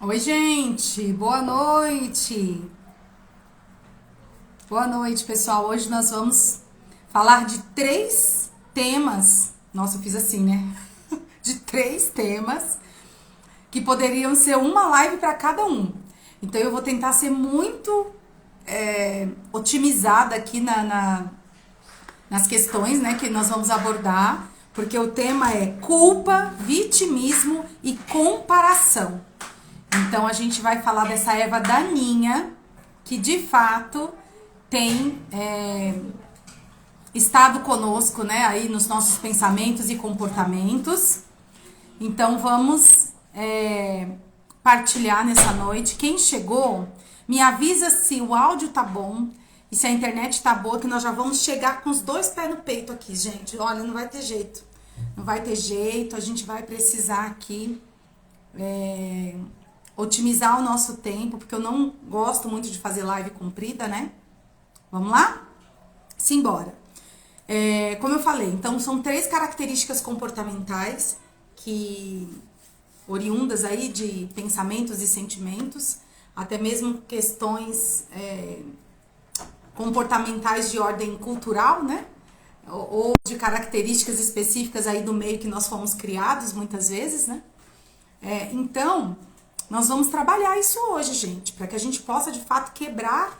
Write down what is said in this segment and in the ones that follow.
Oi, gente, boa noite. Boa noite, pessoal. Hoje nós vamos falar de três temas. Nossa, eu fiz assim, né? De três temas que poderiam ser uma live para cada um. Então eu vou tentar ser muito otimizada aqui nas questões, né, que nós vamos abordar, porque o tema é culpa, vitimismo e comparação. Então a gente vai falar dessa erva daninha que de fato tem estado conosco, né, aí nos nossos pensamentos e comportamentos. Então vamos partilhar nessa noite. Quem chegou, me avisa se o áudio tá bom e se a internet tá boa, que nós já vamos chegar com os dois pés no peito aqui, gente. Olha, não vai ter jeito. Não vai ter jeito, a gente vai precisar aqui otimizar o nosso tempo, porque eu não gosto muito de fazer live comprida, né? Vamos lá? Simbora. Como eu falei, então são três características comportamentais que oriundas aí de pensamentos e sentimentos, até mesmo questões comportamentais de ordem cultural, né? Ou de características específicas aí do meio que nós fomos criados, muitas vezes, né? Então, nós vamos trabalhar isso hoje, gente, para que a gente possa, de fato, quebrar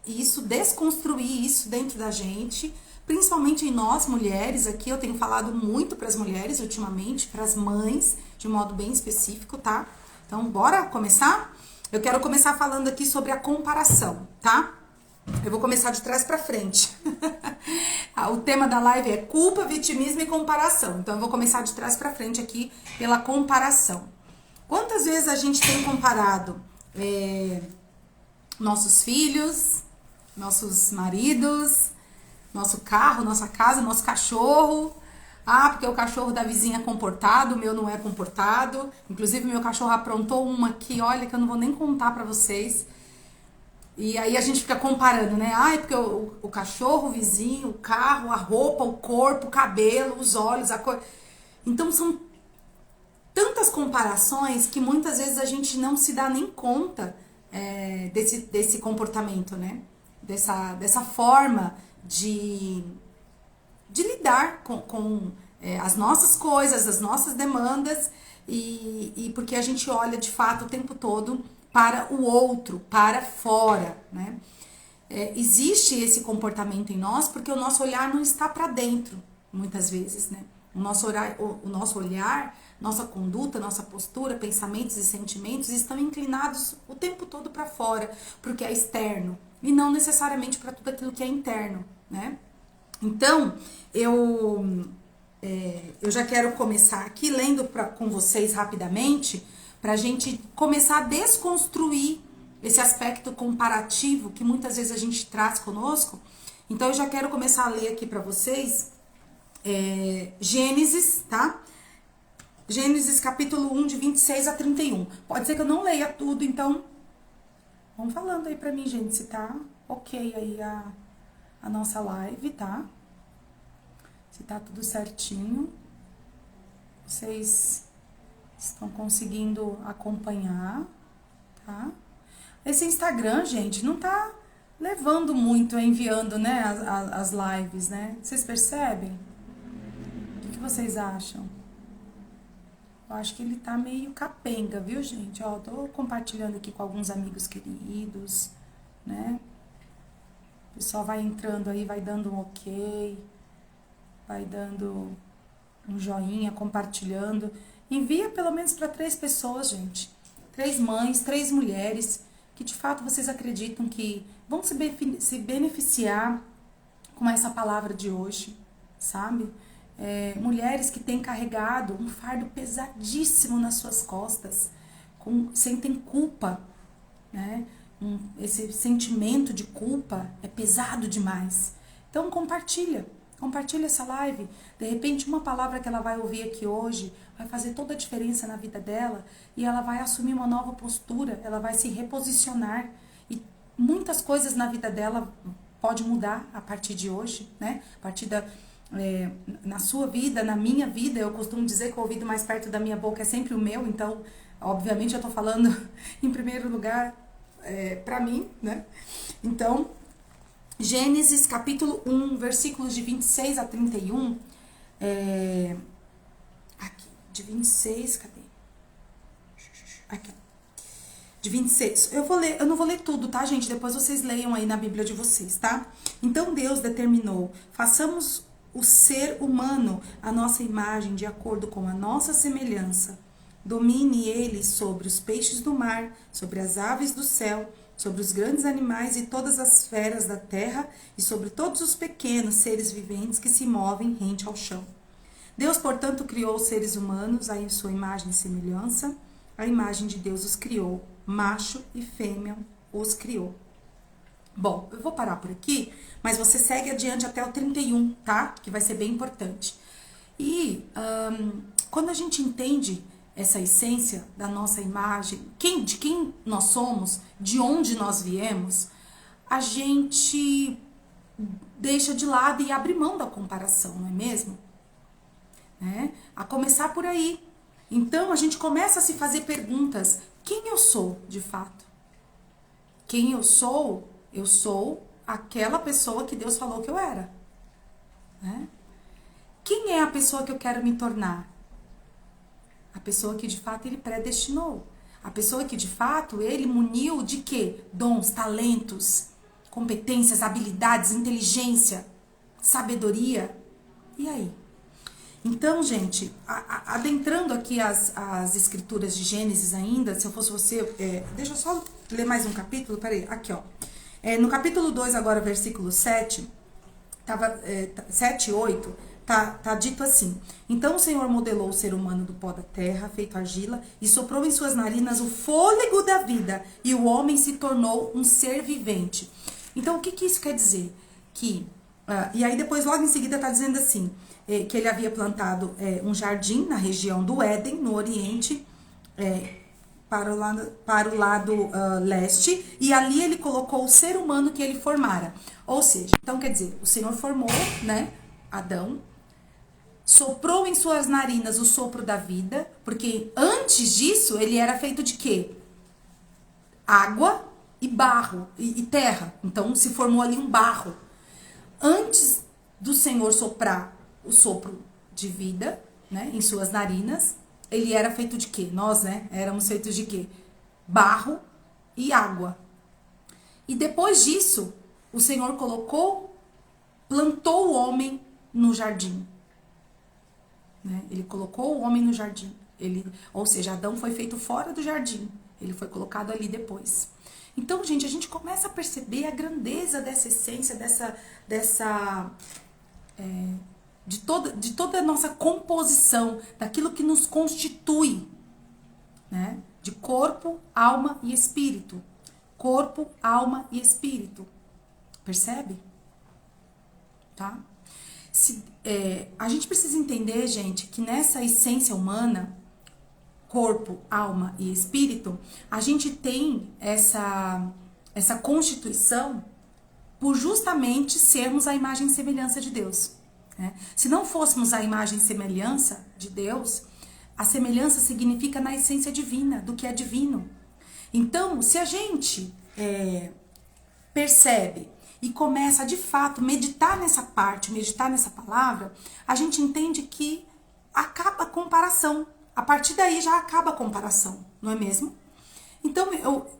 isso, desconstruir isso dentro da gente, principalmente em nós, mulheres. Aqui eu tenho falado muito para as mulheres ultimamente, para as mães, de modo bem específico, tá? Então, bora começar? Eu quero começar falando aqui sobre a comparação, tá? Eu vou começar de trás para frente. O tema da live é culpa, vitimismo e comparação. Então, eu vou começar de trás para frente aqui pela comparação. Quantas vezes a gente tem comparado nossos filhos, nossos maridos, nosso carro, nossa casa, nosso cachorro? Ah, porque o cachorro da vizinha é comportado, o meu não é comportado. Inclusive, meu cachorro aprontou uma aqui, olha, que eu não vou nem contar pra vocês. E aí a gente fica comparando, né? Ah, é porque o cachorro, o vizinho, o carro, a roupa, o corpo, o cabelo, os olhos, a cor. Então são tantas comparações que muitas vezes a gente não se dá nem conta desse comportamento, né? Dessa forma de lidar com as nossas coisas, as nossas demandas, e porque a gente olha de fato o tempo todo para o outro, para fora, né? Existe esse comportamento em nós porque o nosso olhar não está para dentro, muitas vezes, né? O nosso olhar, nossa conduta, nossa postura, pensamentos e sentimentos estão inclinados o tempo todo para fora, porque é externo, e não necessariamente para tudo aquilo que é interno, né? Então, eu já quero começar aqui lendo com vocês rapidamente, para a gente começar a desconstruir esse aspecto comparativo que muitas vezes a gente traz conosco. Então, eu já quero começar a ler aqui para vocês Gênesis, tá? Gênesis capítulo 1, de 26 a 31. Pode ser que eu não leia tudo, então vão falando aí pra mim, gente, se tá ok aí a nossa live, tá? Se tá tudo certinho. Vocês estão conseguindo acompanhar, tá? Esse Instagram, gente, não tá levando muito, enviando, né, as lives, né? Vocês percebem? O que vocês acham? Eu acho que ele tá meio capenga, viu, gente? Ó, tô compartilhando aqui com alguns amigos queridos, né? O pessoal vai entrando aí, vai dando um ok, vai dando um joinha, compartilhando. Envia pelo menos para 3 pessoas, gente. 3 mães, 3 mulheres, que de fato vocês acreditam que vão se beneficiar com essa palavra de hoje, sabe? Mulheres que têm carregado um fardo pesadíssimo nas suas costas, sentem culpa, né? Esse sentimento de culpa é pesado demais. Então compartilha essa live. De repente uma palavra que ela vai ouvir aqui hoje vai fazer toda a diferença na vida dela, e ela vai assumir uma nova postura, ela vai se reposicionar, e muitas coisas na vida dela pode mudar a partir de hoje, né? A partir na sua vida, na minha vida. Eu costumo dizer que o ouvido mais perto da minha boca é sempre o meu, então, obviamente, eu tô falando em primeiro lugar pra mim, né? Então, Gênesis capítulo 1, versículos de 26 a 31, aqui, de 26, cadê? Aqui, de 26. Eu não vou ler tudo, tá, gente? Depois vocês leiam aí na Bíblia de vocês, tá? Então Deus determinou: façamos o ser humano à nossa imagem, de acordo com a nossa semelhança. Domine ele sobre os peixes do mar, sobre as aves do céu, sobre os grandes animais e todas as feras da terra, e sobre todos os pequenos seres viventes que se movem rente ao chão. Deus, portanto, criou os seres humanos em sua imagem e semelhança. A imagem de Deus os criou, macho e fêmea os criou. Bom, eu vou parar por aqui, mas você segue adiante até o 31, tá? Que vai ser bem importante. E quando a gente entende essa essência da nossa imagem, de quem nós somos, de onde nós viemos, a gente deixa de lado e abre mão da comparação, não é mesmo? A começar por aí. Então, a gente começa a se fazer perguntas: quem eu sou, de fato? Quem eu sou aquela pessoa que Deus falou que eu era. Né? Quem é a pessoa que eu quero me tornar? A pessoa que, de fato, Ele predestinou. A pessoa que, de fato, Ele muniu de quê? Dons, talentos, competências, habilidades, inteligência, sabedoria. E aí? Então, gente, adentrando aqui as escrituras de Gênesis ainda, se eu fosse você, deixa eu só ler mais um capítulo, peraí, aqui ó. No capítulo 2 agora, versículo 7, 7 e 8, tá dito assim: então o Senhor modelou o ser humano do pó da terra, feito argila, e soprou em suas narinas o fôlego da vida, e o homem se tornou um ser vivente. Então, o que isso quer dizer? E aí depois, logo em seguida, tá dizendo assim, que ele havia plantado um jardim na região do Éden, no Oriente, para o lado leste, e ali ele colocou o ser humano que ele formara. Ou seja, então quer dizer, o Senhor formou, né, Adão, soprou em suas narinas o sopro da vida, porque antes disso ele era feito de quê? Água e barro e terra. Então se formou ali um barro. Antes do Senhor soprar o sopro de vida, né, em suas narinas, ele era feito de quê? Nós, né, éramos feitos de quê? Barro e água. E depois disso, o Senhor plantou o homem no jardim. Né? Ele colocou o homem no jardim. Ou seja, Adão foi feito fora do jardim. Ele foi colocado ali depois. Então, gente, a gente começa a perceber a grandeza dessa essência, de toda a nossa composição, daquilo que nos constitui, né? De corpo, alma e espírito. Corpo, alma e espírito. Percebe? Tá? A gente precisa entender, gente, que nessa essência humana, corpo, alma e espírito, a gente tem essa constituição por justamente sermos a imagem e semelhança de Deus. Né? Se não fôssemos a imagem e semelhança de Deus, a semelhança significa na essência divina, do que é divino. Então, se a gente percebe e começa a, de fato, meditar nessa parte, meditar nessa palavra, a gente entende que acaba a comparação. A partir daí já acaba a comparação, não é mesmo? Então,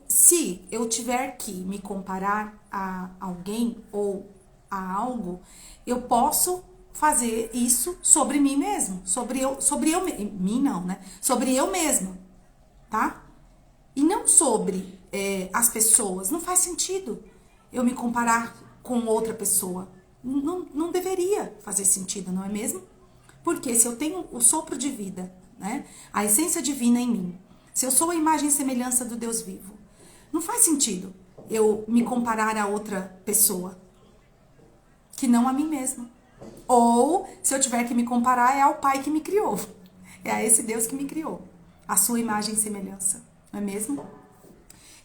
se eu tiver que me comparar a alguém ou a algo, eu posso fazer isso sobre mim mesmo, sobre eu mesmo, tá? E não sobre as pessoas. Não faz sentido eu me comparar com outra pessoa. Não deveria fazer sentido, não é mesmo? Porque se eu tenho o sopro de vida, né, a essência divina em mim, se eu sou a imagem e semelhança do Deus vivo, não faz sentido eu me comparar a outra pessoa que não a mim mesma. Ou, se eu tiver que me comparar, é ao Pai que me criou. É a esse Deus que me criou. A sua imagem e semelhança. Não é mesmo?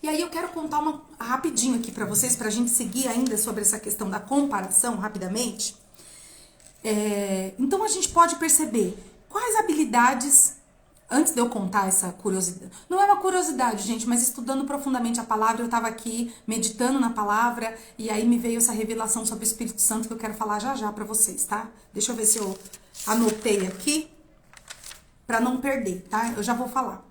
E aí eu quero contar rapidinho aqui pra vocês, pra gente seguir ainda sobre essa questão da comparação, rapidamente. Então a gente pode perceber quais habilidades, antes de eu contar essa curiosidade, não é uma curiosidade, gente, mas estudando profundamente a palavra, eu estava aqui meditando na palavra e aí me veio essa revelação sobre o Espírito Santo que eu quero falar já já para vocês, tá? Deixa eu ver se eu anotei aqui para não perder, tá? Eu já vou falar.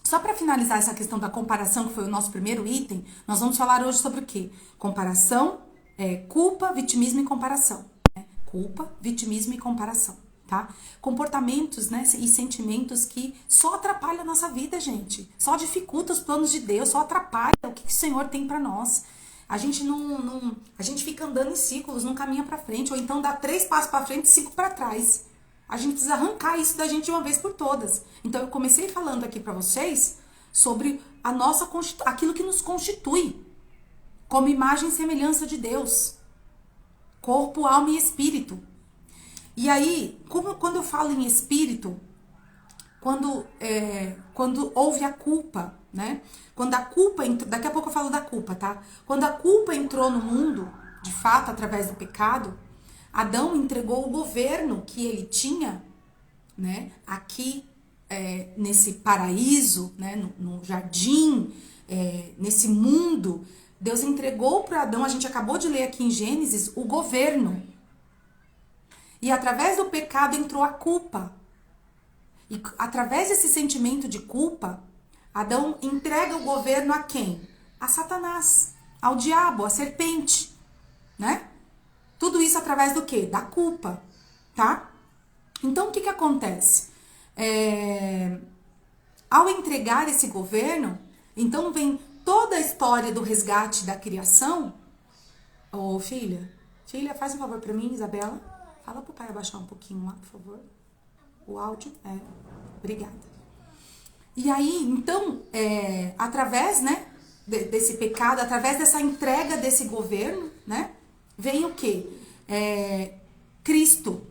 Só para finalizar essa questão da comparação, que foi o nosso primeiro item, nós vamos falar hoje sobre o quê? Comparação, culpa, vitimismo e comparação. Culpa, vitimismo e comparação, tá? Comportamentos, né, e sentimentos que só atrapalham a nossa vida, gente. Só dificulta os planos de Deus, só atrapalha o que o Senhor tem para nós. A gente a gente fica andando em círculos, não caminha para frente, ou então dá 3 passos para frente e 5 para trás. A gente precisa arrancar isso da gente de uma vez por todas. Então eu comecei falando aqui para vocês sobre a nossa aquilo que nos constitui como imagem e semelhança de Deus. Corpo, alma e espírito. E aí, quando eu falo em espírito, quando houve a culpa, né? Quando a culpa entrou, daqui a pouco eu falo da culpa, tá? Quando a culpa entrou no mundo, de fato, através do pecado, Adão entregou o governo que ele tinha, né? Aqui, nesse paraíso, né? No jardim, nesse mundo, Deus entregou para Adão, a gente acabou de ler aqui em Gênesis, o governo. E através do pecado entrou a culpa. E através desse sentimento de culpa, Adão entrega o governo a quem? A Satanás, ao diabo, à serpente, né? Tudo isso através do quê? Da culpa, tá? Então, o que acontece? Ao entregar esse governo, então vem toda a história do resgate da criação. Ô, filha, faz um favor pra mim, Isabela. Fala pro pai abaixar um pouquinho lá, por favor. O áudio. Obrigada. E aí, então, através, né, desse pecado, através dessa entrega desse governo, né, vem o quê? Cristo,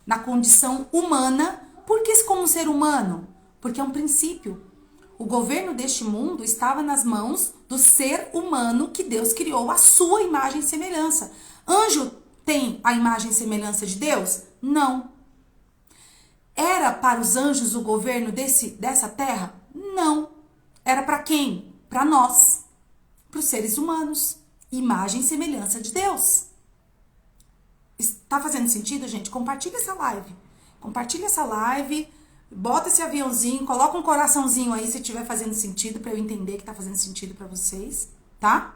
na condição humana. Por que como ser humano? Porque é um princípio. O governo deste mundo estava nas mãos do ser humano que Deus criou à sua imagem e semelhança. Anjo tem a imagem e semelhança de Deus? Não. Era para os anjos o governo dessa terra? Não. Era para quem? Para nós. Para os seres humanos. Imagem e semelhança de Deus. Está fazendo sentido, gente? Compartilha essa live. Compartilha essa live. Bota esse aviãozinho, coloca um coraçãozinho aí se estiver fazendo sentido, para eu entender que tá fazendo sentido para vocês, tá?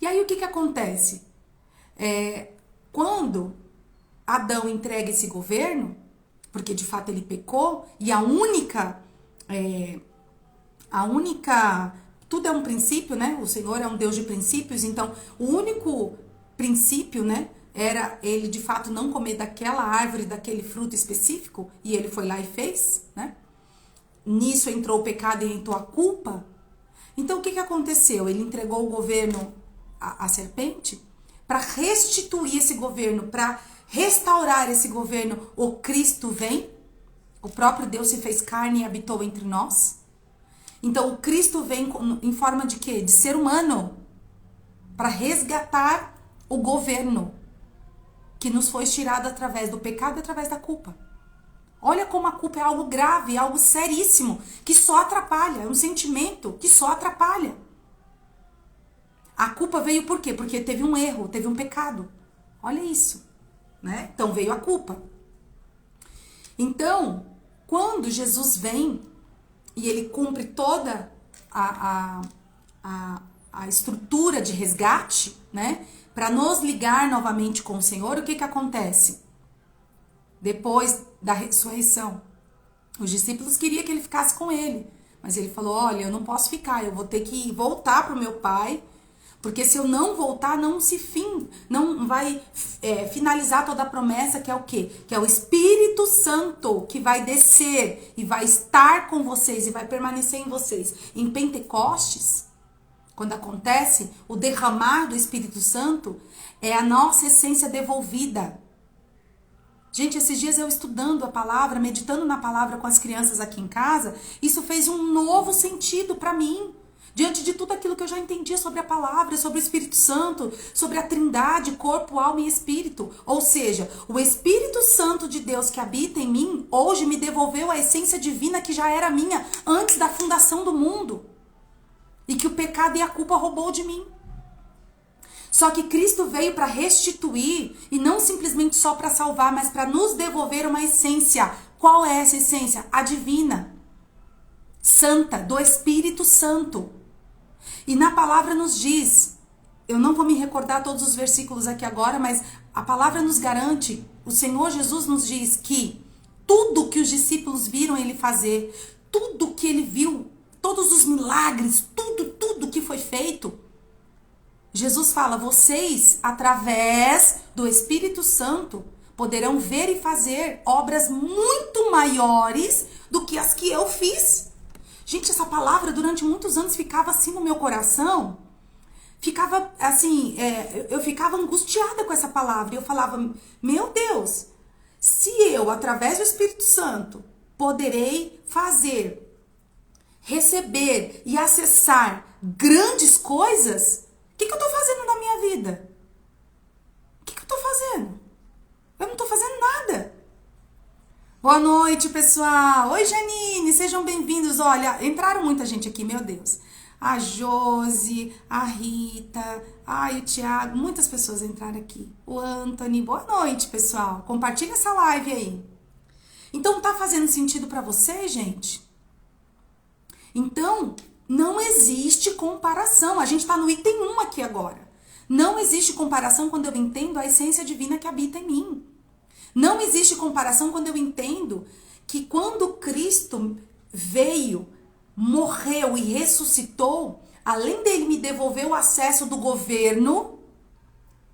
E aí o que acontece? Quando Adão entrega esse governo, porque de fato ele pecou, e a única, tudo é um princípio, né? O Senhor é um Deus de princípios, então o único princípio, né? Era ele, de fato, não comer daquela árvore, daquele fruto específico, e ele foi lá e fez, né? Nisso entrou o pecado e entrou a culpa. Então, o que aconteceu? Ele entregou o governo à serpente para restituir esse governo, para restaurar esse governo. O Cristo vem, o próprio Deus se fez carne e habitou entre nós. Então, o Cristo vem em forma de quê? De ser humano, para resgatar o governo que nos foi tirado através do pecado e através da culpa. Olha como a culpa é algo grave, algo seríssimo, que só atrapalha, é um sentimento que só atrapalha. A culpa veio por quê? Porque teve um erro, teve um pecado. Olha isso, né? Então veio a culpa. Então, quando Jesus vem e ele cumpre toda a estrutura de resgate, né? Para nos ligar novamente com o Senhor, o que acontece? Depois da ressurreição, os discípulos queriam que ele ficasse com ele, mas ele falou, olha, eu não posso ficar, eu vou ter que voltar para o meu Pai, porque se eu não voltar, não vai finalizar toda a promessa, que é o quê? Que é o Espírito Santo, que vai descer e vai estar com vocês e vai permanecer em vocês. Em Pentecostes, quando acontece o derramar do Espírito Santo, é a nossa essência devolvida. Gente, esses dias eu estudando a palavra, meditando na palavra com as crianças aqui em casa, isso fez um novo sentido para mim. Diante de tudo aquilo que eu já entendia sobre a palavra, sobre o Espírito Santo, sobre a Trindade, corpo, alma e espírito. Ou seja, o Espírito Santo de Deus que habita em mim, hoje me devolveu a essência divina que já era minha antes da fundação do mundo. E que o pecado e a culpa roubou de mim. Só que Cristo veio para restituir, e não simplesmente só para salvar, mas para nos devolver uma essência. Qual é essa essência? A divina. Santa, do Espírito Santo. E na palavra nos diz, eu não vou me recordar todos os versículos aqui agora, mas a palavra nos garante, o Senhor Jesus nos diz que tudo que os discípulos viram ele fazer, tudo que ele viu, todos os milagres, tudo que foi feito, Jesus fala, vocês, através do Espírito Santo, poderão ver e fazer obras muito maiores do que as que eu fiz. Gente, essa palavra durante muitos anos ficava assim no meu coração. Ficava assim, eu ficava angustiada com essa palavra. E eu falava, meu Deus, se eu, através do Espírito Santo, poderei fazer, receber e acessar grandes coisas, o que eu tô fazendo na minha vida? O que eu tô fazendo? Eu não tô fazendo nada. Boa noite, pessoal. Oi, Janine, sejam bem-vindos. Olha, entraram muita gente aqui, meu Deus. A Josi, a Rita, o Thiago, muitas pessoas entraram aqui. O Anthony, boa noite, pessoal. Compartilha essa live aí. Então, tá fazendo sentido pra você, gente? Então, não existe comparação. A gente tá no item 1 aqui agora. Não existe comparação quando eu entendo a essência divina que habita em mim. Não existe comparação quando eu entendo que quando Cristo veio, morreu e ressuscitou, além dele me devolver o acesso do governo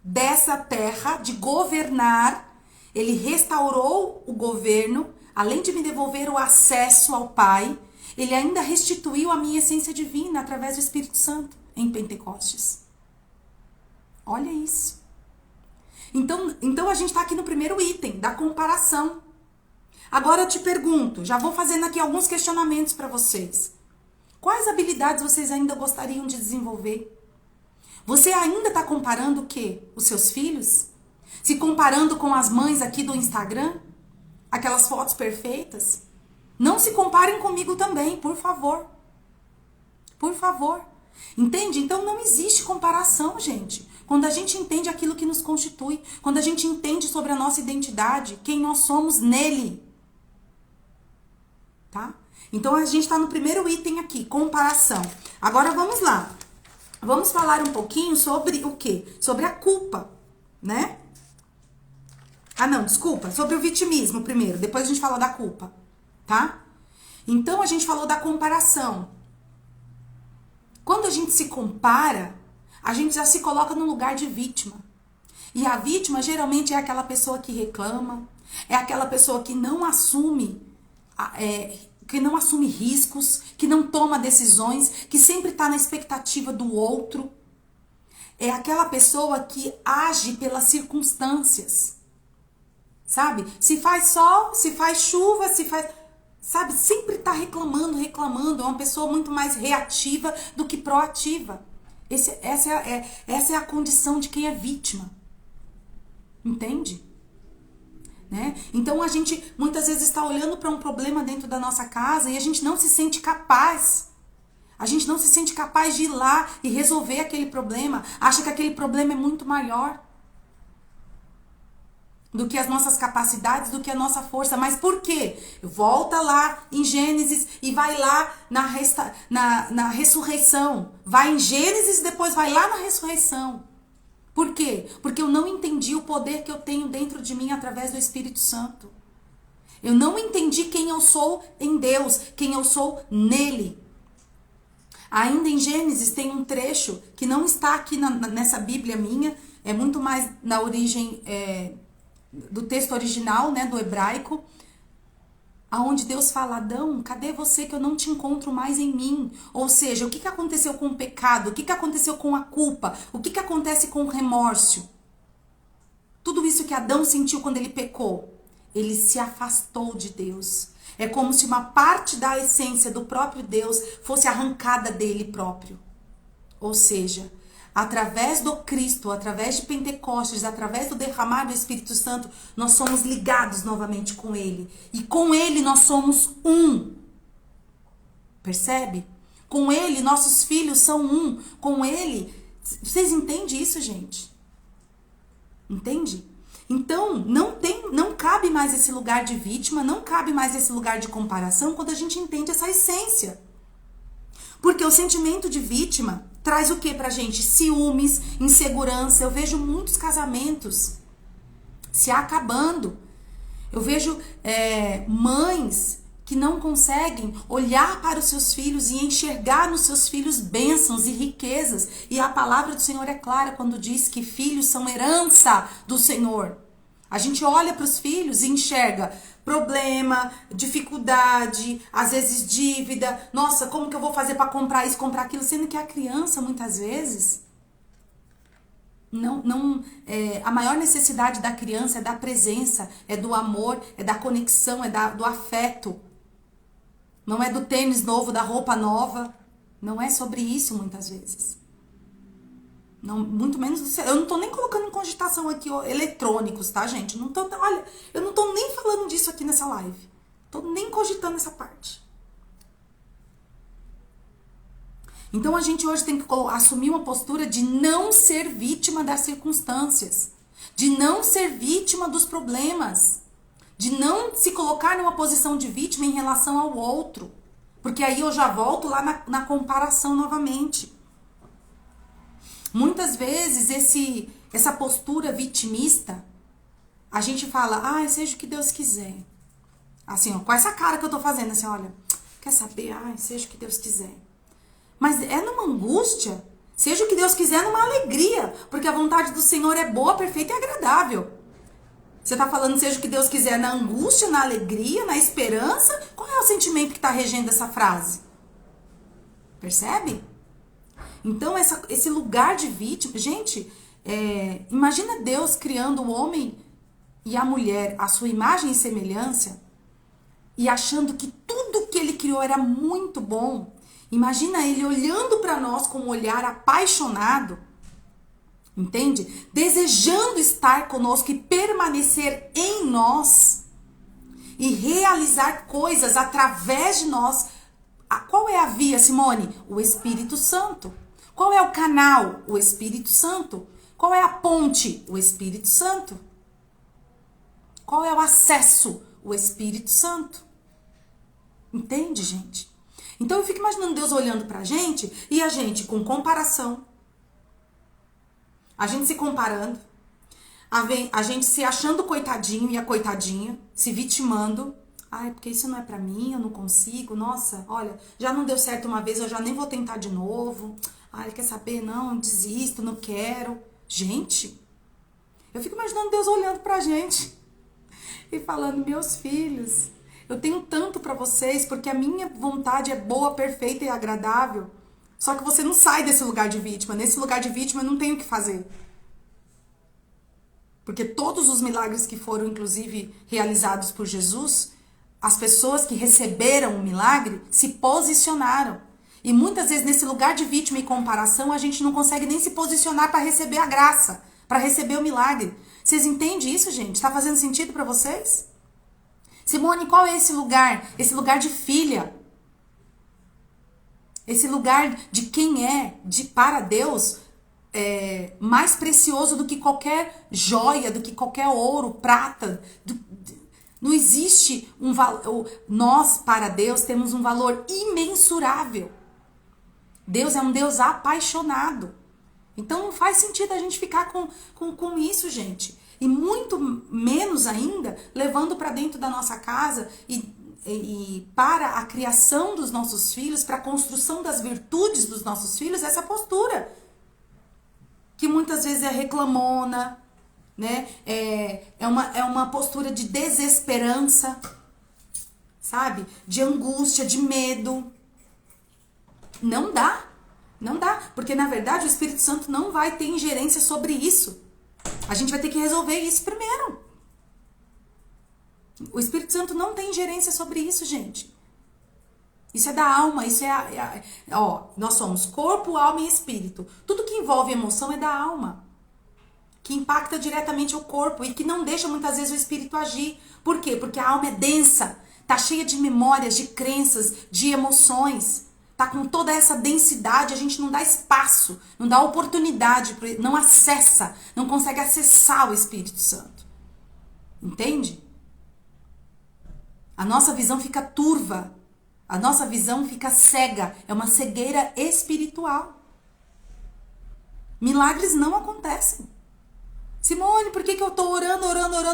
dessa terra, de governar, ele restaurou o governo, além de me devolver o acesso ao Pai, ele ainda restituiu a minha essência divina através do Espírito Santo em Pentecostes. Olha isso. Então a gente está aqui no primeiro item, da comparação. Agora eu te pergunto, já vou fazendo aqui alguns questionamentos para vocês. Quais habilidades vocês ainda gostariam de desenvolver? Você ainda está comparando o quê? Os seus filhos? Se comparando com as mães aqui do Instagram? Aquelas fotos perfeitas? Não se comparem comigo também, por favor. Por favor. Entende? Então não existe comparação, gente. Quando a gente entende aquilo que nos constitui, quando a gente entende sobre a nossa identidade, quem nós somos nele. Tá? Então a gente está no primeiro item aqui, comparação. Agora vamos lá. Vamos falar um pouquinho sobre o quê? Sobre a culpa, né? Não, desculpa. Sobre o vitimismo primeiro, depois a gente fala da culpa, tá? Então a gente falou da comparação. Quando a gente se compara, a gente já se coloca no lugar de vítima. E a vítima geralmente é aquela pessoa que reclama, é aquela pessoa que não assume, riscos, que não toma decisões, que sempre está na expectativa do outro. É aquela pessoa que age pelas circunstâncias. Sabe? Se faz sol, se faz chuva, se faz... Sabe? Sempre está reclamando. É uma pessoa muito mais reativa do que proativa. Essa é a condição de quem é vítima. Entende? Né? Então a gente muitas vezes está olhando para um problema dentro da nossa casa e a gente não se sente capaz. A gente não se sente capaz de ir lá e resolver aquele problema. Acha que aquele problema é muito maior do que as nossas capacidades, do que a nossa força. Mas por quê? Volta lá em Gênesis e vai lá na ressurreição. Vai em Gênesis e depois vai lá na ressurreição. Por quê? Porque eu não entendi o poder que eu tenho dentro de mim através do Espírito Santo. Eu não entendi quem eu sou em Deus, quem eu sou nele. Ainda em Gênesis tem um trecho que não está aqui nessa Bíblia minha, é muito mais na origem... do texto original, né, do hebraico, aonde Deus fala, Adão, cadê você que eu não te encontro mais em mim? Ou seja, o que aconteceu com o pecado? O que aconteceu com a culpa? O que acontece com o remorso? Tudo isso que Adão sentiu quando ele pecou, ele se afastou de Deus. É como se uma parte da essência do próprio Deus fosse arrancada dele próprio. Ou seja, através do Cristo, através de Pentecostes, através do derramar do Espírito Santo, nós somos ligados novamente com Ele. E com Ele nós somos um. Percebe? Com Ele nossos filhos são um. Com Ele... Vocês entendem isso, gente? Entende? Então, não cabe mais esse lugar de vítima, não cabe mais esse lugar de comparação quando a gente entende essa essência. Porque o sentimento de vítima traz o que pra gente? Ciúmes, insegurança. Eu vejo muitos casamentos se acabando. Eu vejo mães que não conseguem olhar para os seus filhos e enxergar nos seus filhos bênçãos e riquezas. E a palavra do Senhor é clara quando diz que filhos são herança do Senhor. A gente olha para os filhos e enxerga problema, dificuldade, às vezes dívida. Nossa, como que eu vou fazer para comprar isso, comprar aquilo? Sendo que a criança, muitas vezes, a maior necessidade da criança é da presença, é do amor, é da conexão, do afeto. Não é do tênis novo, da roupa nova. Não é sobre isso, muitas vezes. Não, muito menos, eu não tô nem colocando em cogitação aqui eletrônicos, tá, gente? Olha, eu não tô nem falando disso aqui nessa live. Tô nem cogitando essa parte. Então a gente hoje tem que assumir uma postura de não ser vítima das circunstâncias, de não ser vítima dos problemas, de não se colocar numa posição de vítima em relação ao outro, porque aí eu já volto lá na comparação novamente. Muitas vezes essa postura vitimista, a gente fala, seja o que Deus quiser. Assim, ó, com essa cara que eu tô fazendo, assim, olha, quer saber? Seja o que Deus quiser. Mas é numa angústia, seja o que Deus quiser, numa alegria, porque a vontade do Senhor é boa, perfeita e agradável. Você tá falando seja o que Deus quiser na angústia, na alegria, na esperança? Qual é o sentimento que tá regendo essa frase? Percebe? Então, esse lugar de vítima... Gente, imagina Deus criando o homem e a mulher, a sua imagem e semelhança, e achando que tudo que ele criou era muito bom. Imagina ele olhando para nós com um olhar apaixonado, entende? Desejando estar conosco e permanecer em nós e realizar coisas através de nós. Qual é a via, Simone? O Espírito Santo. Qual é o canal? O Espírito Santo. Qual é a ponte? O Espírito Santo. Qual é o acesso? O Espírito Santo. Entende, gente? Então eu fico imaginando Deus olhando pra gente e a gente com comparação. A gente se comparando. A gente se achando coitadinho e a coitadinha, se vitimando. Porque isso não é pra mim, eu não consigo. Nossa, olha, já não deu certo uma vez, eu já nem vou tentar de novo. Quer saber? Não, desisto, não quero. Gente, eu fico imaginando Deus olhando pra gente e falando, meus filhos, eu tenho tanto pra vocês, porque a minha vontade é boa, perfeita e agradável. Só que você não sai desse lugar de vítima. Nesse lugar de vítima eu não tenho o que fazer. Porque todos os milagres que foram, inclusive, realizados por Jesus, as pessoas que receberam o milagre se posicionaram. E muitas vezes nesse lugar de vítima e comparação a gente não consegue nem se posicionar para receber a graça, para receber o milagre. Vocês entendem isso, gente? Está fazendo sentido para vocês? Simone, qual é esse lugar? Esse lugar de filha. Esse lugar de quem para Deus, mais precioso do que qualquer joia, do que qualquer ouro, prata. Não existe um valor. Nós, para Deus, temos um valor imensurável. Deus é um Deus apaixonado. Então não faz sentido a gente ficar com isso, gente. E muito menos ainda levando para dentro da nossa casa e para a criação dos nossos filhos, para a construção das virtudes dos nossos filhos, essa postura. Que muitas vezes é reclamona, né? É uma postura de desesperança, sabe? De angústia, de medo. Não dá. Não dá. Porque, na verdade, o Espírito Santo não vai ter ingerência sobre isso. A gente vai ter que resolver isso primeiro. O Espírito Santo não tem ingerência sobre isso, gente. Isso é da alma, isso nós somos corpo, alma e espírito. Tudo que envolve emoção é da alma, que impacta diretamente o corpo e que não deixa muitas vezes o espírito agir. Por quê? Porque a alma é densa, tá cheia de memórias, de crenças, de emoções. Tá com toda essa densidade, a gente não dá espaço, não dá oportunidade, não acessa, não consegue acessar o Espírito Santo. Entende? A nossa visão fica turva, a nossa visão fica cega, é uma cegueira espiritual. Milagres não acontecem. Simone, por que eu tô orando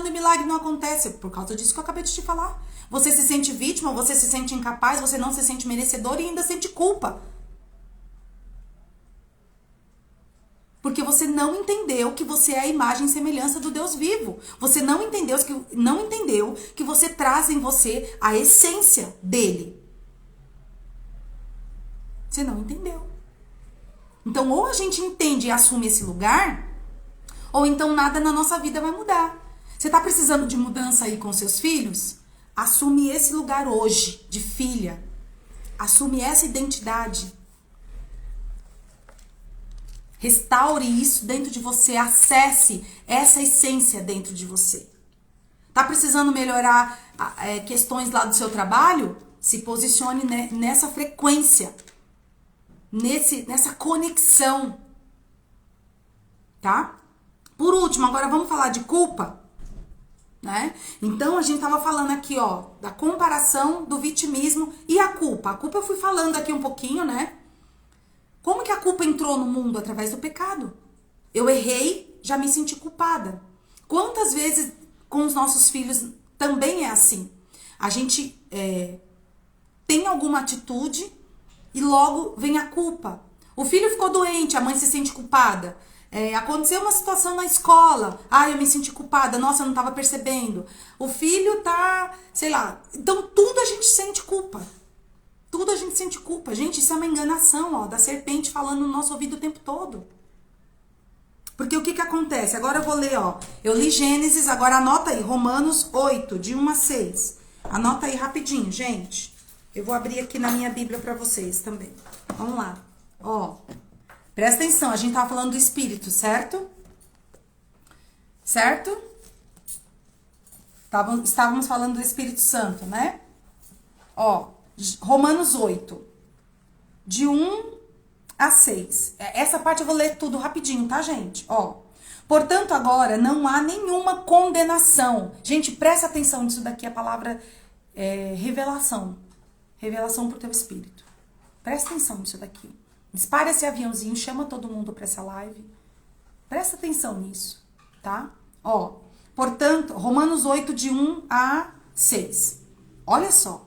e milagre não acontece? Por causa disso que eu acabei de te falar. Você se sente vítima, você se sente incapaz, você não se sente merecedor e ainda sente culpa. Porque você não entendeu que você é a imagem e semelhança do Deus vivo. Você não entendeu que você traz em você a essência dele. Você não entendeu. Então, ou a gente entende e assume esse lugar, ou então nada na nossa vida vai mudar. Você tá precisando de mudança aí com seus filhos? Assume esse lugar hoje, de filha. Assume essa identidade. Restaure isso dentro de você. Acesse essa essência dentro de você. Tá precisando melhorar questões lá do seu trabalho? Se posicione nessa frequência. Nessa conexão. Tá? Por último, agora vamos falar de culpa. Né? Então a gente tava falando aqui, da comparação do vitimismo e a culpa. A culpa eu fui falando aqui um pouquinho, né? Como que a culpa entrou no mundo? Através do pecado. Eu errei, já me senti culpada. Quantas vezes com os nossos filhos também é assim? A gente tem alguma atitude e logo vem a culpa. O filho ficou doente, a mãe se sente culpada. Aconteceu uma situação na escola. Eu me senti culpada. Nossa, eu não tava percebendo. O filho tá, sei lá. Então, tudo a gente sente culpa. Tudo a gente sente culpa. Gente, isso é uma enganação, da serpente falando no nosso ouvido o tempo todo. Porque o que acontece? Agora eu vou ler, Eu li Gênesis, agora anota aí. Romanos 8, de 1 a 6. Anota aí rapidinho, gente. Eu vou abrir aqui na minha Bíblia pra vocês também. Vamos lá. Presta atenção, a gente tava falando do Espírito, certo? Certo? Estávamos falando do Espírito Santo, né? Romanos 8, de 1 a 6. Essa parte eu vou ler tudo rapidinho, tá, gente? Portanto, agora não há nenhuma condenação. Gente, presta atenção nisso daqui, a palavra revelação. Revelação pro teu espírito. Presta atenção nisso daqui. Dispara esse aviãozinho, chama todo mundo para essa live. Presta atenção nisso, tá? Portanto, Romanos 8, de 1 a 6. Olha só.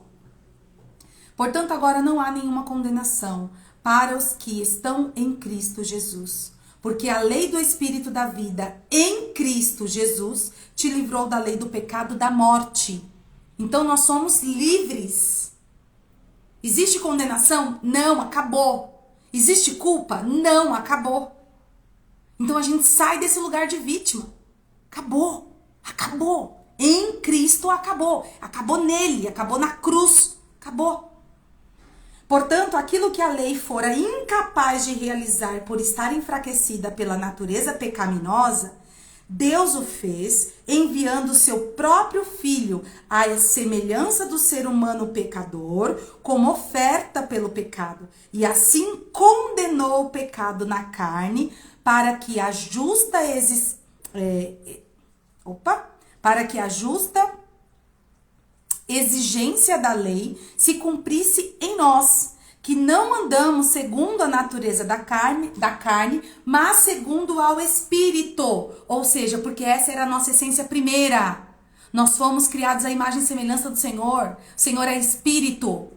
Portanto, agora não há nenhuma condenação para os que estão em Cristo Jesus. Porque a lei do Espírito da vida em Cristo Jesus te livrou da lei do pecado da morte. Então, nós somos livres. Existe condenação? Não, acabou. Existe culpa? Não, acabou. Então a gente sai desse lugar de vítima. Acabou. Acabou. Em Cristo acabou. Acabou nele, acabou na cruz. Acabou. Portanto, aquilo que a lei fora incapaz de realizar por estar enfraquecida pela natureza pecaminosa, Deus o fez enviando o seu próprio Filho à semelhança do ser humano pecador, como oferta pelo pecado. E assim condenou o pecado na carne para que a justa exigência da lei se cumprisse em nós, que não andamos segundo a natureza da carne, mas segundo ao Espírito. Ou seja, porque essa era a nossa essência primeira. Nós fomos criados à imagem e semelhança do Senhor. O Senhor é Espírito.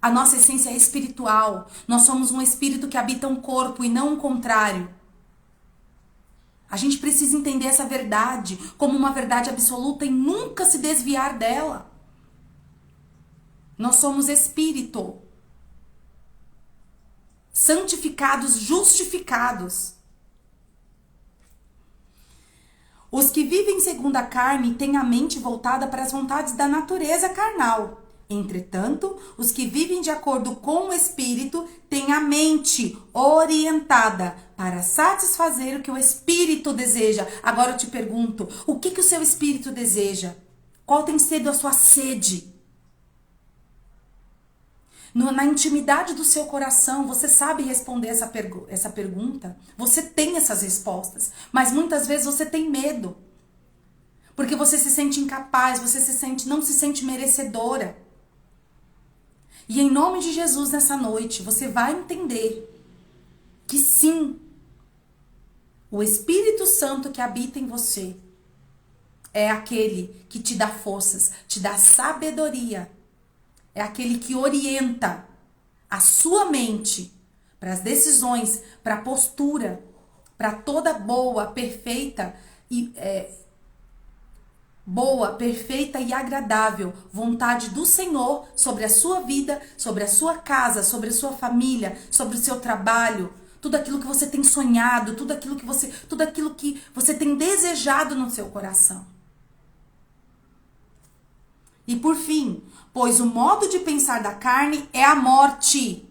A nossa essência é espiritual. Nós somos um espírito que habita um corpo e não o contrário. A gente precisa entender essa verdade como uma verdade absoluta e nunca se desviar dela. Nós somos espírito. Santificados, justificados. Os que vivem segundo a carne têm a mente voltada para as vontades da natureza carnal. Entretanto, os que vivem de acordo com o Espírito têm a mente orientada para satisfazer o que o Espírito deseja. Agora eu te pergunto, o que o seu Espírito deseja? Qual tem sido a sua sede? Na intimidade do seu coração, você sabe responder essa pergunta? Você tem essas respostas, mas muitas vezes você tem medo. Porque você se sente incapaz, não se sente merecedora. E em nome de Jesus, nessa noite, você vai entender que sim, o Espírito Santo que habita em você é aquele que te dá forças, te dá sabedoria. É aquele que orienta a sua mente para as decisões, para a postura, para toda boa, perfeita e agradável vontade do Senhor sobre a sua vida, sobre a sua casa, sobre a sua família, sobre o seu trabalho, tudo aquilo que você tem sonhado, tudo aquilo que você tem desejado no seu coração. E por fim, pois o modo de pensar da carne é a morte.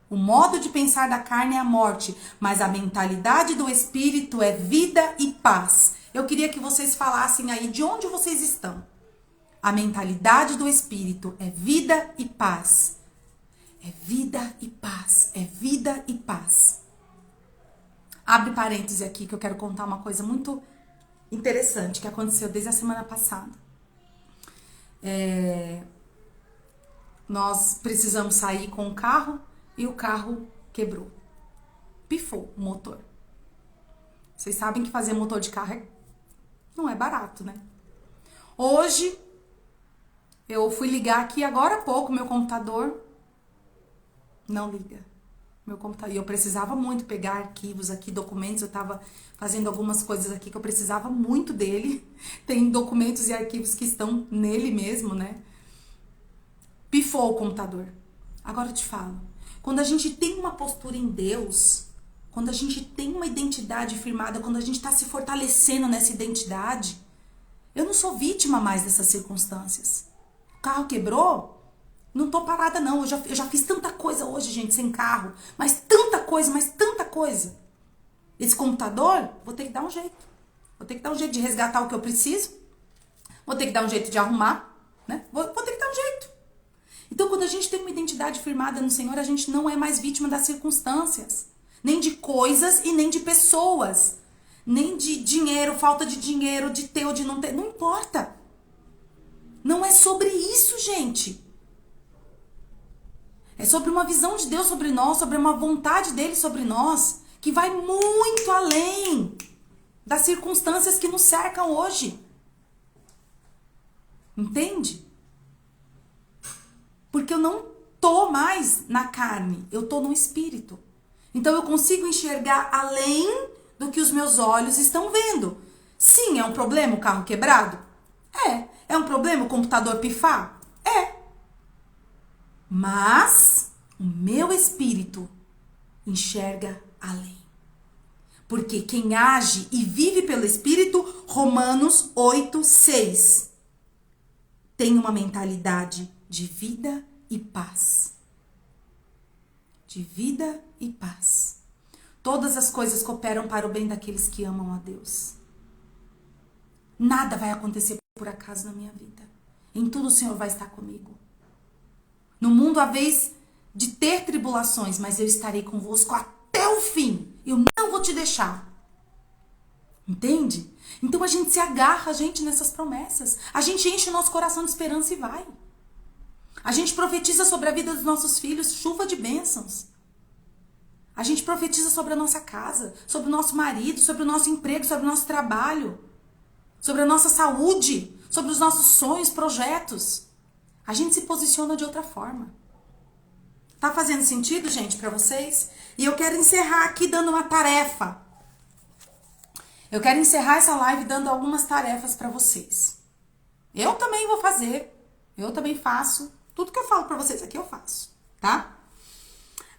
O modo de pensar da carne é a morte, mas a mentalidade do Espírito é vida e paz. Eu queria que vocês falassem aí de onde vocês estão. A mentalidade do Espírito é vida e paz. É vida e paz. É vida e paz. Abre parêntese aqui que eu quero contar uma coisa muito interessante que aconteceu desde a semana passada. Nós precisamos sair com o carro e o carro quebrou. Pifou o motor. Vocês sabem que fazer motor de carro não é barato, né? Hoje, eu fui ligar aqui agora há pouco meu computador. Não liga. Meu computador. E eu precisava muito pegar arquivos aqui, documentos. Eu tava fazendo algumas coisas aqui que eu precisava muito dele. Tem documentos e arquivos que estão nele mesmo, né? Pifou o computador. Agora eu te falo. Quando a gente tem uma postura em Deus, quando a gente tem uma identidade firmada, quando a gente está se fortalecendo nessa identidade, eu não sou vítima mais dessas circunstâncias. O carro quebrou, não tô parada não. Eu já fiz tanta coisa hoje, gente, sem carro. Mas tanta coisa. Esse computador, vou ter que dar um jeito. Vou ter que dar um jeito de resgatar o que eu preciso. Vou ter que dar um jeito de arrumar, né? Vou ter que dar um jeito. Então, quando a gente tem uma identidade firmada no Senhor, a gente não é mais vítima das circunstâncias. Nem de coisas e nem de pessoas. Nem de dinheiro, falta de dinheiro, de ter ou de não ter. Não importa. Não é sobre isso, gente. É sobre uma visão de Deus sobre nós, sobre uma vontade dele sobre nós, que vai muito além das circunstâncias que nos cercam hoje. Entende? Porque eu não tô mais na carne, eu tô no Espírito. Então eu consigo enxergar além do que os meus olhos estão vendo. Sim, é um problema o carro quebrado? É. É um problema o computador pifar? É. Mas o meu espírito enxerga além. Porque quem age e vive pelo Espírito, Romanos 8:6, tem uma mentalidade de vida e paz. De vida e paz. Todas as coisas cooperam para o bem daqueles que amam a Deus. Nada vai acontecer por acaso na minha vida. Em tudo o Senhor vai estar comigo. No mundo há vez de ter tribulações, mas eu estarei convosco até o fim. Eu não vou te deixar. Entende? Então a gente se agarra, nessas promessas. A gente enche o nosso coração de esperança e vai. A gente profetiza sobre a vida dos nossos filhos, chuva de bênçãos. A gente profetiza sobre a nossa casa, sobre o nosso marido, sobre o nosso emprego, sobre o nosso trabalho, sobre a nossa saúde, sobre os nossos sonhos, projetos. A gente se posiciona de outra forma. Tá fazendo sentido, gente, pra vocês? E eu quero encerrar aqui dando uma tarefa. Eu quero encerrar essa live dando algumas tarefas pra vocês. Eu também vou fazer. Eu também faço. Tudo que eu falo pra vocês aqui eu faço, tá?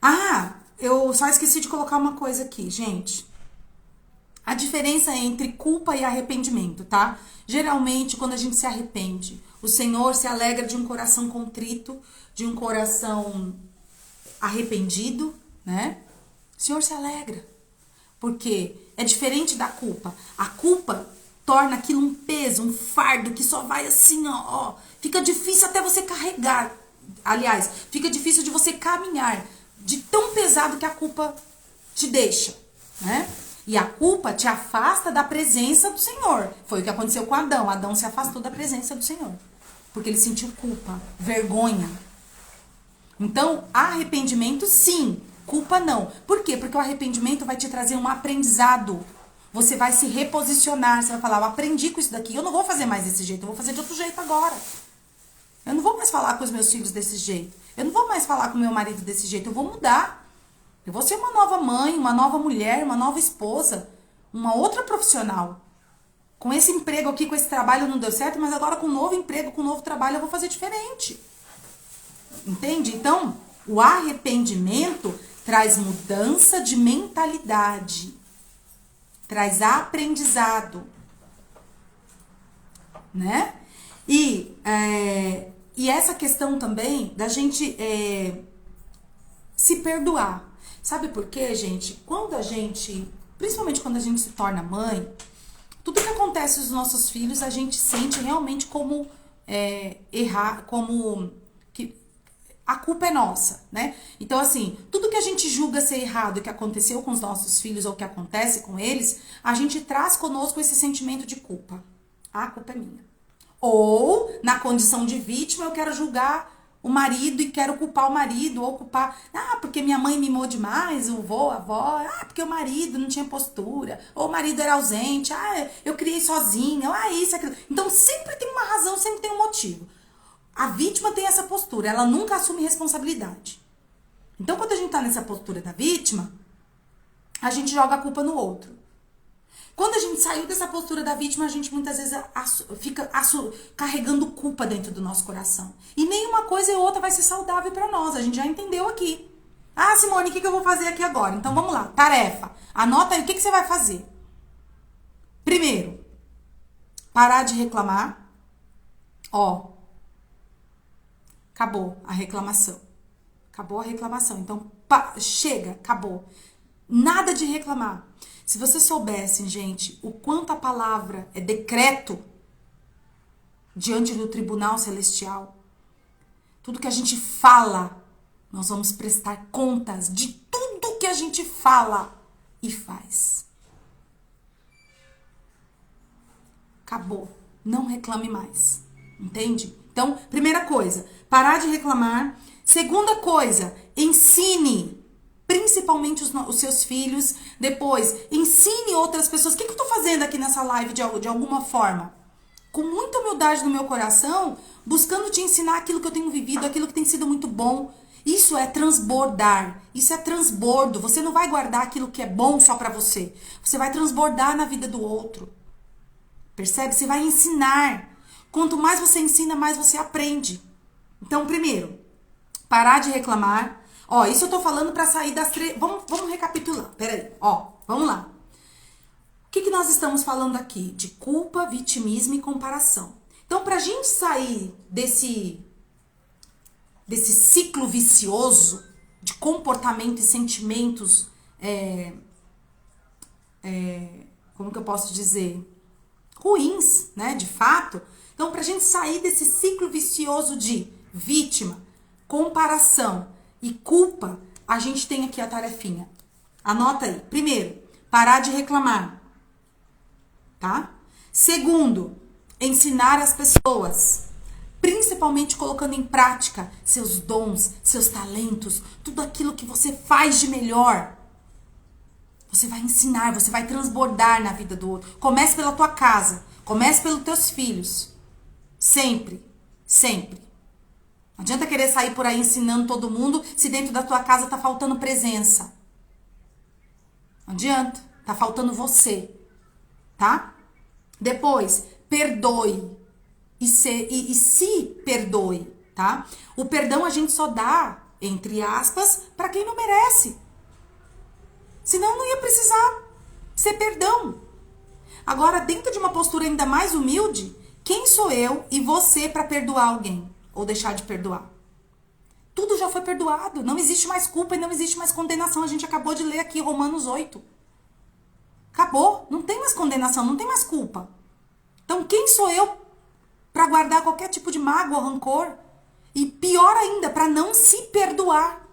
Ah, eu só esqueci de colocar uma coisa aqui, gente. A diferença entre culpa e arrependimento, tá? Geralmente, quando a gente se arrepende, o Senhor se alegra de um coração contrito, de um coração arrependido, né? O Senhor se alegra. Porque é diferente da culpa. A culpa torna aquilo um peso, um fardo que só vai assim, ó. Fica difícil até você carregar. Aliás, fica difícil de você caminhar. De tão pesado que a culpa te deixa, né? E a culpa te afasta da presença do Senhor. Foi o que aconteceu com Adão. Adão se afastou da presença do Senhor. Porque ele sentiu culpa, vergonha. Então, arrependimento sim, culpa não. Por quê? Porque o arrependimento vai te trazer um aprendizado. Você vai se reposicionar, você vai falar, eu aprendi com isso daqui, eu não vou fazer mais desse jeito, eu vou fazer de outro jeito agora. Eu não vou mais falar com os meus filhos desse jeito. Eu não vou mais falar com meu marido desse jeito, eu vou mudar. Eu vou ser uma nova mãe, uma nova mulher, uma nova esposa, uma outra profissional. Com esse emprego aqui, com esse trabalho não deu certo, mas agora com um novo emprego, com um novo trabalho, eu vou fazer diferente. Entende? Então, o arrependimento traz mudança de mentalidade. Traz aprendizado. Né? E essa questão também da gente se perdoar. Sabe por quê, gente? Principalmente quando a gente se torna mãe, tudo que acontece aos nossos filhos, a gente sente realmente como errar, como que a culpa é nossa, né? Então, assim, tudo que a gente julga ser errado, que aconteceu com os nossos filhos ou que acontece com eles, a gente traz conosco esse sentimento de culpa. Ah, a culpa é minha. Ou, na condição de vítima, eu quero julgar o marido e quero culpar o marido, ou culpar, porque minha mãe mimou demais, o vô, a avó, porque o marido não tinha postura, ou o marido era ausente, eu criei sozinha, isso, aquilo. Então, sempre tem uma razão, sempre tem um motivo. A vítima tem essa postura, ela nunca assume responsabilidade. Então, quando a gente tá nessa postura da vítima, a gente joga a culpa no outro. Quando a gente saiu dessa postura da vítima, a gente muitas vezes fica carregando culpa dentro do nosso coração. E nenhuma coisa ou outra vai ser saudável para nós. A gente já entendeu aqui. Simone, o que eu vou fazer aqui agora? Então vamos lá. Tarefa. Anota aí o que você vai fazer. Primeiro, parar de reclamar. Acabou a reclamação. Acabou a reclamação. Então, chega, acabou. Nada de reclamar. Se vocês soubessem, gente, o quanto a palavra é decreto diante do tribunal celestial, tudo que a gente fala, nós vamos prestar contas de tudo que a gente fala e faz. Acabou. Não reclame mais. Entende? Então, primeira coisa, parar de reclamar. Segunda coisa, ensine. Principalmente os seus filhos. Depois, ensine outras pessoas. O que eu tô fazendo aqui nessa live de alguma forma? Com muita humildade no meu coração, buscando te ensinar aquilo que eu tenho vivido, aquilo que tem sido muito bom. Isso é transbordar. Isso é transbordo. Você não vai guardar aquilo que é bom só pra você. Você vai transbordar na vida do outro. Percebe? Você vai ensinar. Quanto mais você ensina, mais você aprende. Então, primeiro, parar de reclamar. Isso eu tô falando pra sair das três... Vamos recapitular. Peraí. Vamos lá. O que nós estamos falando aqui? De culpa, vitimismo e comparação. Então, pra gente sair desse ciclo vicioso de comportamento e sentimentos... como que eu posso dizer? Ruins, né? De fato. Então, pra gente sair desse ciclo vicioso de vítima, comparação e culpa, a gente tem aqui a tarefinha. Anota aí. Primeiro, parar de reclamar. Tá? Segundo, ensinar as pessoas. Principalmente colocando em prática seus dons, seus talentos, tudo aquilo que você faz de melhor. Você vai ensinar, você vai transbordar na vida do outro. Comece pela tua casa. Comece pelos teus filhos. Sempre. Sempre. Não adianta querer sair por aí ensinando todo mundo se dentro da tua casa tá faltando presença. Não adianta. Tá faltando você. Tá? Depois, perdoe. E se perdoe. Tá? O perdão a gente só dá, entre aspas, pra quem não merece. Senão não ia precisar ser perdão. Agora, dentro de uma postura ainda mais humilde, quem sou eu e você para perdoar alguém ou deixar de perdoar? Tudo já foi perdoado, não existe mais culpa e não existe mais condenação. A gente acabou de ler aqui Romanos 8. Acabou, não tem mais condenação, não tem mais culpa. Então, quem sou eu para guardar qualquer tipo de mágoa ou rancor? E pior ainda, para não se perdoar.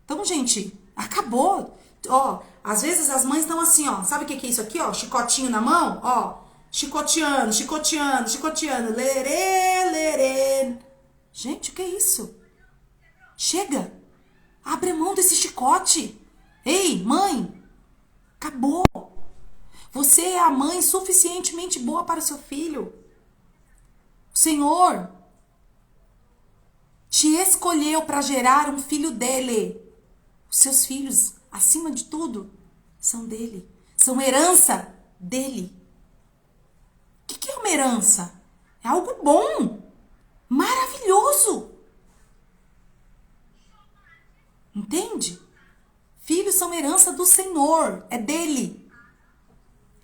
Então, gente, acabou. Ó, às vezes as mães estão assim, ó. Sabe o que é isso aqui, ó? Chicotinho na mão, ó. Chicoteando, chicoteando, chicoteando. Lerê, lerê. Gente, o que é isso? Chega. Abre mão desse chicote. Ei, mãe. Acabou. Você é a mãe suficientemente boa para o seu filho. O Senhor te escolheu para gerar um filho dele. Os seus filhos, acima de tudo, são dele. São herança dele. O que é uma herança? É algo bom. Maravilhoso. Entende? Filhos são herança do Senhor. É dele.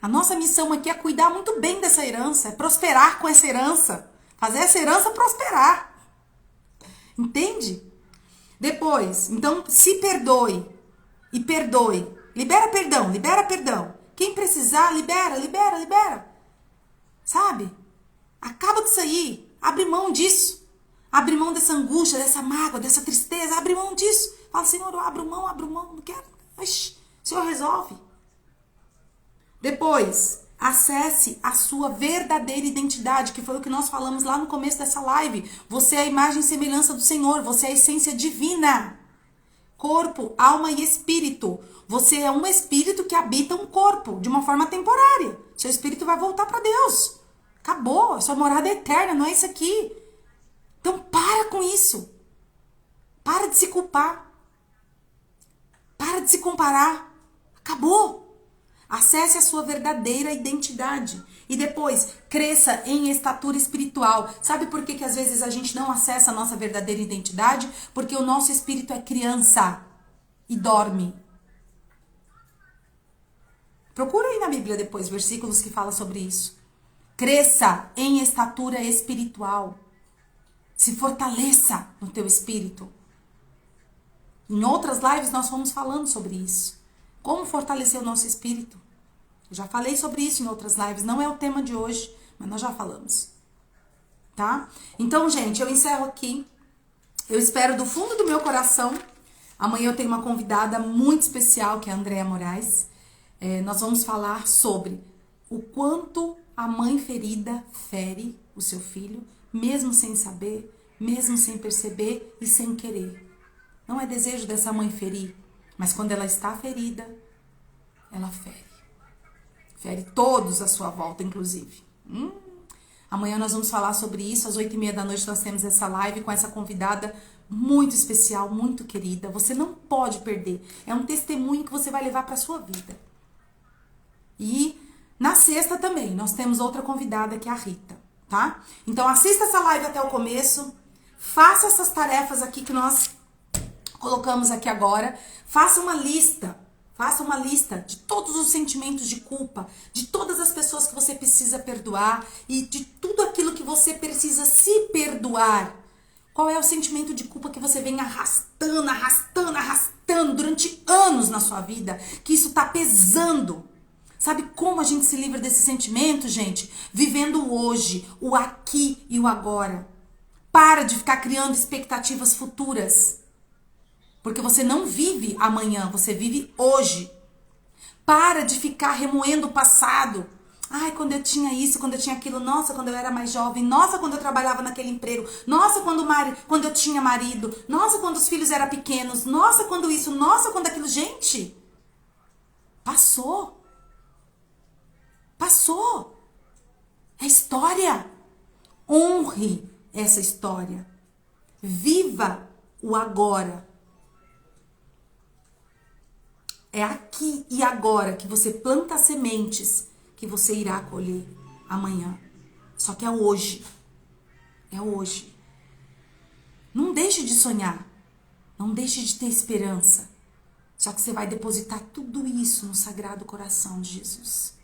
A nossa missão aqui é cuidar muito bem dessa herança. É prosperar com essa herança. Fazer essa herança prosperar. Entende? Depois, então, se perdoe e perdoe. Libera perdão, libera perdão. Quem precisar, libera, libera, libera. Sabe? Acaba com isso aí. Abre mão disso. Abre mão dessa angústia, dessa mágoa, dessa tristeza. Abre mão disso. Fala, Senhor, eu abro mão, não quero. Ixi, o Senhor resolve. Depois, acesse a sua verdadeira identidade, que foi o que nós falamos lá no começo dessa live. Você é a imagem e semelhança do Senhor, você é a essência divina. Corpo, alma e espírito. Você é um espírito que habita um corpo, de uma forma temporária. Seu espírito vai voltar para Deus. Acabou, a sua morada é eterna, não é isso aqui. Então para com isso. Para de se culpar. Para de se comparar. Acabou. Acesse a sua verdadeira identidade. E depois, cresça em estatura espiritual. Sabe por que às vezes a gente não acessa a nossa verdadeira identidade? Porque o nosso espírito é criança e dorme. Procura aí na Bíblia depois versículos que falam sobre isso. Cresça em estatura espiritual. Se fortaleça no teu espírito. Em outras lives nós fomos falando sobre isso. Como fortalecer o nosso espírito. Eu já falei sobre isso em outras lives. Não é o tema de hoje, mas nós já falamos. Tá? Então, gente, eu encerro aqui. Eu espero do fundo do meu coração. Amanhã eu tenho uma convidada muito especial, que é a Andréa Moraes. Nós vamos falar sobre o quanto a mãe ferida fere o seu filho, mesmo sem saber, mesmo sem perceber e sem querer. Não é desejo dessa mãe ferir, mas quando ela está ferida, ela fere. Fere todos à sua volta, inclusive. Amanhã nós vamos falar sobre isso. Às 8h30 da noite nós temos essa live com essa convidada muito especial, muito querida. Você não pode perder. É um testemunho que você vai levar para a sua vida. E na sexta também nós temos outra convidada, que é a Rita, tá? Então assista essa live até o começo. Faça essas tarefas aqui que nós colocamos aqui agora. Faça uma lista de todos os sentimentos de culpa, de todas as pessoas que você precisa perdoar e de tudo aquilo que você precisa se perdoar. Qual é o sentimento de culpa que você vem arrastando durante anos na sua vida, que isso tá pesando? Sabe como a gente se livra desse sentimento, gente? Vivendo o hoje, o aqui e o agora. Para de ficar criando expectativas futuras. Porque você não vive amanhã, você vive hoje. Para de ficar remoendo o passado. Ai, quando eu tinha isso, quando eu tinha aquilo. Nossa, quando eu era mais jovem. Nossa, quando eu trabalhava naquele emprego. Nossa, quando eu tinha marido. Nossa, quando os filhos eram pequenos. Nossa, quando isso. Nossa, quando aquilo. Gente, passou. Passou. É história. Honre essa história. Viva o agora. É aqui e agora que você planta sementes que você irá colher amanhã. Só que é hoje. É hoje. Não deixe de sonhar. Não deixe de ter esperança. Só que você vai depositar tudo isso no Sagrado Coração de Jesus.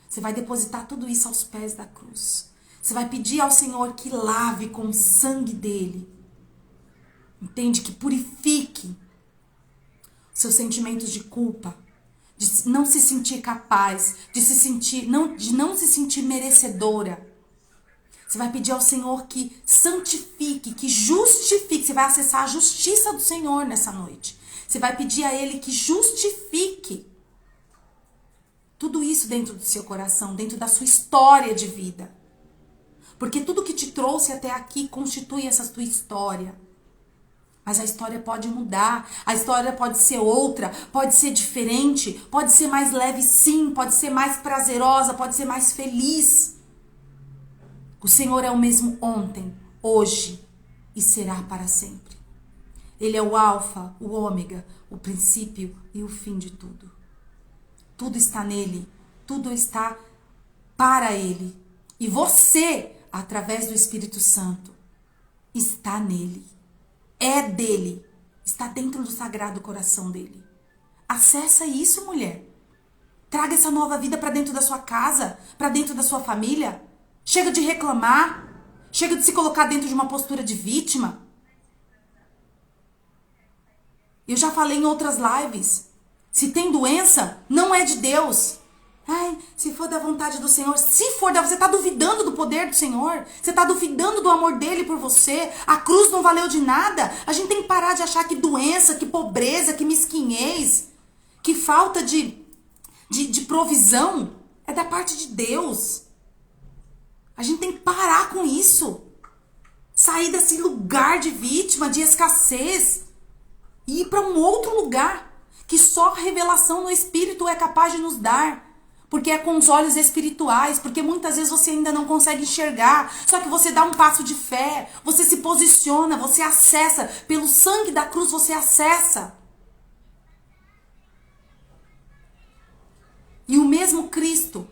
Você vai depositar tudo isso aos pés da cruz. Você vai pedir ao Senhor que lave com o sangue dele. Entende? Que purifique seus sentimentos de culpa, de não se sentir capaz, de não se sentir merecedora. Você vai pedir ao Senhor que santifique, que justifique. Você vai acessar a justiça do Senhor nessa noite. Você vai pedir a Ele que justifique tudo isso dentro do seu coração, dentro da sua história de vida. Porque tudo que te trouxe até aqui constitui essa tua história. Mas a história pode mudar, a história pode ser outra, pode ser diferente, pode ser mais leve sim, pode ser mais prazerosa, pode ser mais feliz. O Senhor é o mesmo ontem, hoje e será para sempre. Ele é o alfa, o ômega, o princípio e o fim de tudo. Tudo está nele, tudo está para ele. E você, através do Espírito Santo, está nele. É dele. Está dentro do Sagrado Coração dele. Acessa isso, mulher. Traga essa nova vida para dentro da sua casa, para dentro da sua família. Chega de reclamar. Chega de se colocar dentro de uma postura de vítima. Eu já falei em outras lives. Se tem doença, não é de Deus. Ai, se for da vontade do Senhor. Se for você está duvidando do poder do Senhor. Você está duvidando do amor dele por você. A cruz não valeu de nada. A gente tem que parar de achar que doença, que pobreza, que mesquinhez, que falta de provisão é da parte de Deus. A gente tem que parar com isso. Sair desse lugar de vítima, de escassez. E ir para um outro lugar que só revelação no Espírito é capaz de nos dar. Porque é com os olhos espirituais, porque muitas vezes você ainda não consegue enxergar. Só que você dá um passo de fé, você se posiciona, você acessa. Pelo sangue da cruz você acessa. E o mesmo Cristo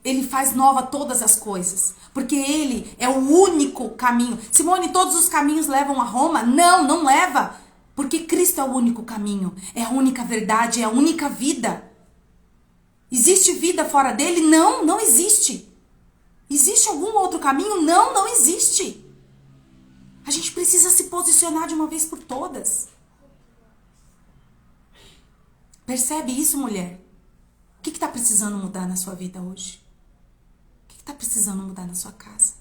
ele faz nova todas as coisas. Porque ele é o único caminho. Simone, todos os caminhos levam a Roma? Não, não leva. Porque Cristo é o único caminho, é a única verdade, é a única vida. Existe vida fora dele? Não, não existe. Existe algum outro caminho? Não, não existe. A gente precisa se posicionar de uma vez por todas. Percebe isso, mulher? O que está precisando mudar na sua vida hoje? O que está precisando mudar na sua casa?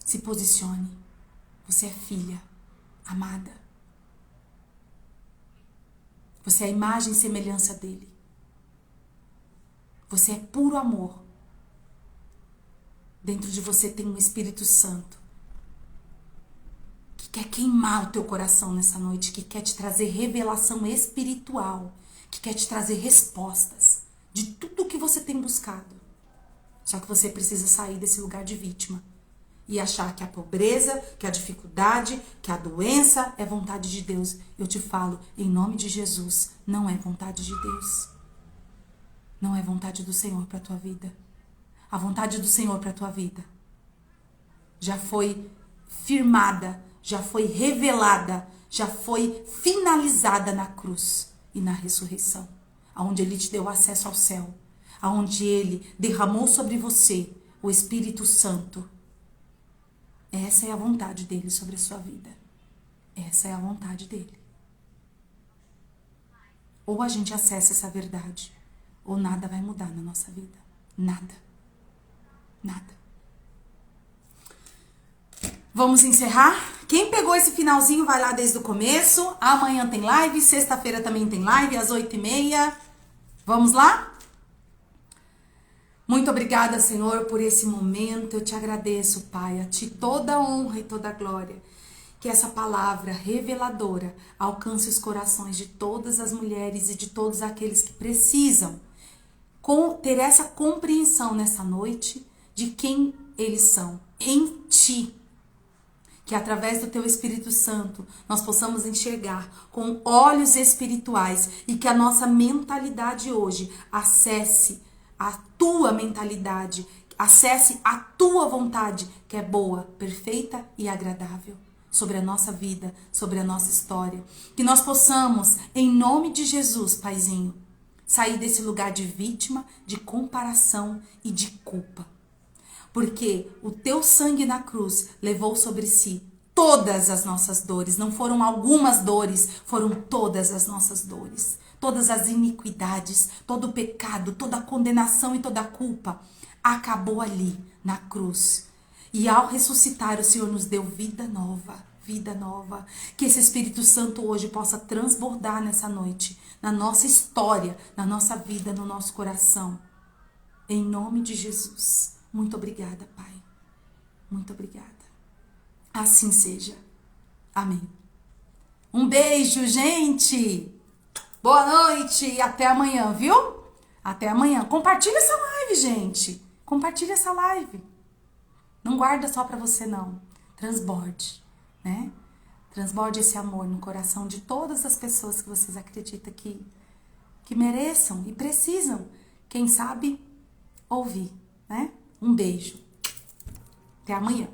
Se posicione. Você é filha amada. Você é a imagem e semelhança dele. Você é puro amor. Dentro de você tem um Espírito Santo que quer queimar o teu coração nessa noite, que quer te trazer revelação espiritual, que quer te trazer respostas de tudo que você tem buscado. Só que você precisa sair desse lugar de vítima e achar que a pobreza, que a dificuldade, que a doença é vontade de Deus. Eu te falo, em nome de Jesus, não é vontade de Deus. Não é vontade do Senhor para a tua vida. A vontade do Senhor para a tua vida já foi firmada, já foi revelada, já foi finalizada na cruz e na ressurreição, aonde Ele te deu acesso ao céu, aonde Ele derramou sobre você o Espírito Santo. Essa é a vontade dele sobre a sua vida. Essa é a vontade dele. Ou a gente acessa essa verdade, ou nada vai mudar na nossa vida. Nada. Nada. Vamos encerrar? Quem pegou esse finalzinho vai lá desde o começo. Amanhã tem live, sexta-feira também tem live, às 8h30. Vamos lá? Muito obrigada, Senhor, por esse momento. Eu te agradeço, Pai. A ti toda a honra e toda a glória. Que essa palavra reveladora alcance os corações de todas as mulheres e de todos aqueles que precisam ter essa compreensão nessa noite de quem eles são em ti. Que através do teu Espírito Santo nós possamos enxergar com olhos espirituais e que a nossa mentalidade hoje acesse a tua mentalidade, acesse a tua vontade, que é boa, perfeita e agradável. sobre a nossa vida, sobre a nossa história. Que nós possamos, em nome de Jesus, Paizinho, sair desse lugar de vítima, de comparação e de culpa. Porque o teu sangue na cruz levou sobre si todas as nossas dores. Não foram algumas dores, foram todas as nossas dores. Todas as iniquidades, todo o pecado, toda a condenação e toda a culpa acabou ali na cruz. E ao ressuscitar, o Senhor nos deu vida nova. Vida nova. Que esse Espírito Santo hoje possa transbordar nessa noite, na nossa história, na nossa vida, no nosso coração. Em nome de Jesus. Muito obrigada, Pai. Muito obrigada. Assim seja. Amém. Um beijo, gente. Boa noite e até amanhã, viu? Até amanhã. Compartilha essa live, gente. Compartilha essa live. Não guarda só pra você, não. Transborde, né? Transborde esse amor no coração de todas as pessoas que vocês acreditam que mereçam e precisam, quem sabe, ouvir, né? Um beijo. Até amanhã.